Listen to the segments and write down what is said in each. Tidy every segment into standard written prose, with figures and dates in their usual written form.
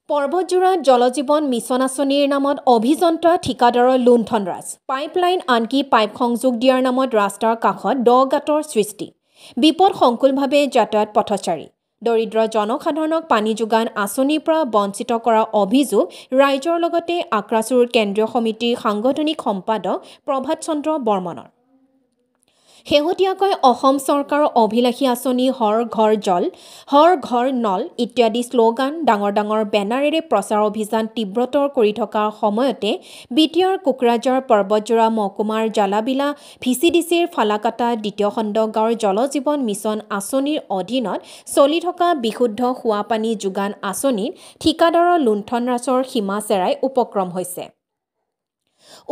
পৰ্বতজোৰা Jal Jeevan mission আঁচনিৰ নামত অভিযন্তা ঠিকাদাৰৰ লুণ্ঠনৰাজ পাইপলাইন আনকি পাইপ সংযোগ দিয়াৰ নামত ৰাস্তাৰ কাষত দ গাঁতৰ সৃষ্টি বিপদ সংকুলভাৱে যাতায়াত পথচাৰী দৰিদ্ৰ জনসাধাৰণক পানী যোগান আঁচনিৰ পৰা বঞ্চিত কৰা অভিযোগ ৰাইজৰ লগতে আক্ৰাচুৰ কেন্দ্ৰীয় সমিতিৰ সাংগঠনিক সম্পাদক প্ৰভাত চন্দ্ৰ বৰ্মনৰ শেহতীয়াকৈ অসম চৰকাৰৰ অভিলাষী আঁচনি হৰ ঘৰ জল হৰ ঘৰ নল ইত্যাদি শ্লোগান ডাঙৰ ডাঙৰ বেনাৰেৰে প্ৰচাৰ অভিযান তীব্ৰতৰ কৰি থকাৰ সময়তে বিটিআৰ কোকৰাঝাৰ পৰ্বতজোৰা মহকুমাৰ জালাবিলা ভিচিডিচিৰ ফালাকাটা দ্বিতীয় খণ্ড গাঁৱৰ জলজীৱন মিছন আঁচনিৰ অধীনত চলি থকা বিশুদ্ধ খোৱা পানী যোগান আঁচনিত ঠিকাদাৰৰ লুণ্ঠনৰাজৰ সীমা চেৰাই উপক্ৰম হৈছে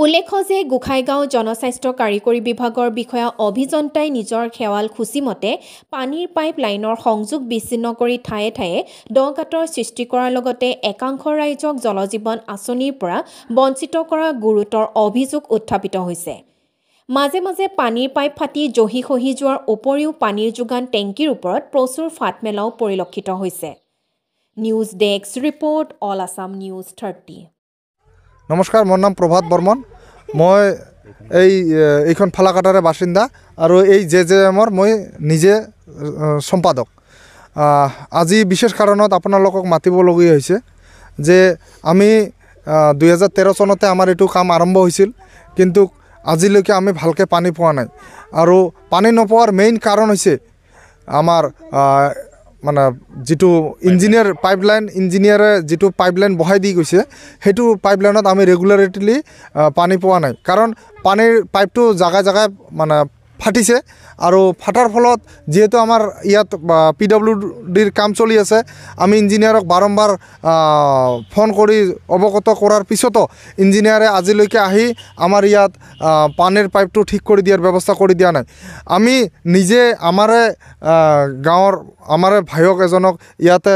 উল্লেখ্য যে গোখাইগাঁও জনস্বাস্থ্য কাৰিকৰী বিভাগৰ বিষয়া অভিযন্তাই নিজৰ খেৱাল খুচিমতে পানীৰ পাইপ লাইনৰ সংযোগ বিচ্ছিন্ন কৰি ঠায়ে ঠায়ে দগাঁতৰ সৃষ্টি কৰাৰ লগতে একাংশ ৰাইজক জলজীৱন আঁচনিৰ পৰা বঞ্চিত কৰা গুৰুতৰ অভিযোগ উত্থাপিত হৈছে মাজে মাজে পানীৰ পাইপ ফাটি জহি খহি যোৱাৰ উপৰিও পানীৰ যোগান টেংকিৰ ওপৰত প্ৰচুৰ ফাট মেলাও পৰিলক্ষিত হৈছে news desk report all Assam news 30 নমস্কাৰ মোৰ নাম প্ৰভাত বৰ্মন মই এইখন ফালাকাটাৰে বাসিন্দা আৰু এই জেজেএমৰ মই নিজে সম্পাদক আজি বিশেষ কাৰণত আপোনালোকক মাতিবলগীয়া হৈছে যে আমি 2013 চনতে আমাৰ এইটো কাম আৰম্ভ হৈছিল কিন্তু আজিলৈকে আমি ভালকৈ পানী পোৱা নাই আৰু পানী নোপোৱাৰ মেইন কাৰণ হৈছে আমাৰ মানে যেটো ইঞ্জিনিয়াৰ পাইপলাইন ইঞ্জিনিয়াৰে যেটো পাইপলাইন বহাই দি গৈছে হেতু পাইপলাইনত আমি ৰেগুলাৰিটিলি পানী পোৱা নাই কাৰণ পানীৰ পাইপটো জায়গা জায়গায় মানে ফাটিছে আৰু ফাটাৰ ফলত যেহেতু আমাৰ ইয়াত পিডব্লিউডিৰ কাম চলি আছে আমি ইঞ্জিনিয়াৰক বাৰম্বাৰ ফোন কৰি অৱগত কৰাৰ পিছতো ইঞ্জিনিয়াৰে আজিলৈকে আহি আমাৰ ইয়াত পানীৰ পাইপটো ঠিক কৰি দিয়াৰ ব্যৱস্থা কৰি দিয়া নাই আমি নিজে আমাৰে গাঁৱৰ আমাৰে ভাইক এজনক ইয়াতে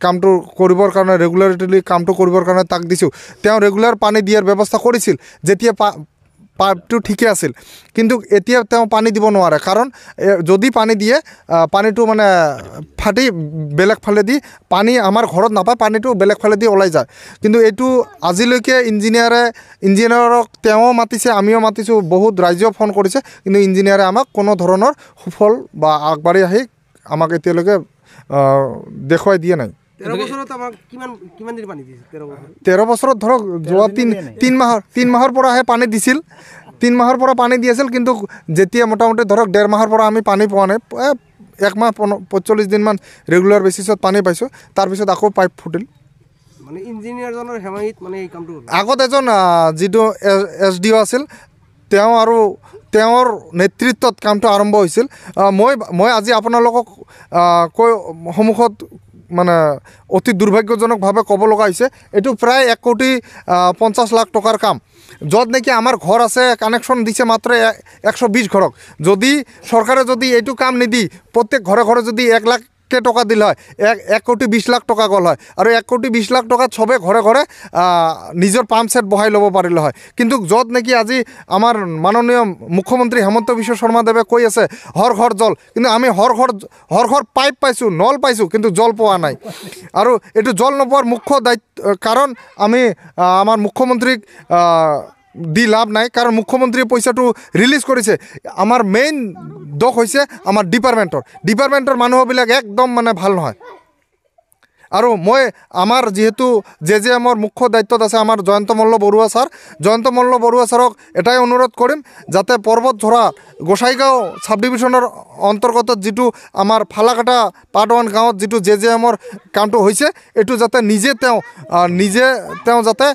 কামটো কৰিবৰ কাৰণে ৰেগুলাৰিটিলি কামটো কৰিবৰ কাৰণে তাক দিছোঁ তেওঁ ৰেগুলাৰ পানী দিয়াৰ ব্যৱস্থা কৰিছিল যেতিয়া পাইপটো ঠিকে আছিল কিন্তু এতিয়া তেওঁ পানী দিব নোৱাৰে কাৰণ যদি পানী দিয়ে পানীটো মানে ফাটি বেলেগ ফালে দি পানী আমাৰ ঘৰত নাপায় পানীটো বেলেগ ফালে দি ওলাই যায় কিন্তু এইটো আজিলৈকে ইঞ্জিনিয়াৰক তেওঁ মাতিছে আমিও মাতিছোঁ বহুত ৰাইজেও ফোন কৰিছে কিন্তু ইঞ্জিনিয়াৰে আমাক কোনো ধৰণৰ সুফল বা আগবাঢ়ি আহি আমাক এতিয়ালৈকে দেখুৱাই দিয়া নাই 13 বছৰত আমাক কিমান দিন পানী দিছিল 13 বছৰত ধৰক যোৱা 3 মাহৰ পৰাহে পানী দিছিল 3 মাহৰ পৰা পানী দি আছিল কিন্তু যেতিয়া মোটামুটি ধৰক 1.5 মাহৰ পৰা আমি পানী পোৱা নাই 1 মাহ 45 দিনমান ৰেগুলাৰ বেচিছত পানী পাইছোঁ তাৰপিছত আকৌ পাইপ ফুটিল মানে ইঞ্জিনিয়াৰজনৰ হেমাহিত মানে এই কামটো আগত এজন যেটো এছডিও আছিল তেওঁ আৰু তেওঁৰ নেতৃত্বত কামটো আৰম্ভ হৈছিল মই আজি আপোনালোকক সন্মুখত মানে অতি দুৰ্ভাগ্যজনকভাৱে ক'ব লগা হৈছে এইটো প্ৰায় 1,50,00,000 টকাৰ কাম য'ত নেকি আমাৰ ঘৰ আছে কানেকশ্যন দিছে মাত্ৰ 120 ঘৰক যদি চৰকাৰে যদি এইটো কাম নিদি প্ৰত্যেক ঘৰে ঘৰে যদি 1 লাখ টকা দিল হয় 1,20,00,000 টকা গ'ল হয় আৰু 1,20,00,000 টকাত সবে ঘৰে ঘৰে নিজৰ পাম্প সেট বহাই ল'ব পাৰিলে হয় কিন্তু য'ত নেকি আজি আমাৰ মাননীয় মুখ্যমন্ত্ৰী হেমন্ত বিশ্ব শৰ্মাদেৱে কৈ আছে হৰ ঘৰ জল কিন্তু আমি হৰ ঘৰ পাইপ পাইছোঁ নল পাইছোঁ কিন্তু জল পোৱা নাই আৰু এইটো জল নোপোৱাৰ মুখ্য দায়িত্ব কাৰণ আমি আমাৰ মুখ্যমন্ত্ৰীক দি লাভ নাই কাৰণ মুখ্যমন্ত্ৰীয়ে পইচাটো ৰিলিজ কৰিছে আমাৰ মেইন দোষ হৈছে আমাৰ ডিপাৰ্টমেণ্টৰ মানুহবিলাক একদম মানে ভাল নহয় আৰু মই আমাৰ যেহেতু জেজেএমৰ মুখ্য দায়িত্বত আছে আমাৰ জয়ন্ত মল্ল বৰুৱা ছাৰক এটাই অনুৰোধ কৰিম যাতে পৰ্বতঝৰা গোসাইগাঁও সাব ডিভিজনৰ অন্তৰ্গত যেটো আমাৰ ফালাকাটা পাৰ্ট 1 গাঁৱত যেটো জেজেএমৰ কামটো হৈছে এইটো যাতে নিজে তেওঁ যাতে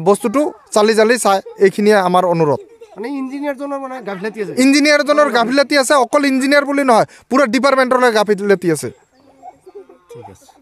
বস্তুটো চালি চাই এইখিনিয়ে আমাৰ অনুৰোধ মানে ইঞ্জিনিয়াৰজনৰ গাফিলতি আছে অকল ইঞ্জিনিয়াৰ বুলি নহয় পুৰা ডিপাৰ্টমেণ্টৰ গাফিলতি আছে ঠিক আছে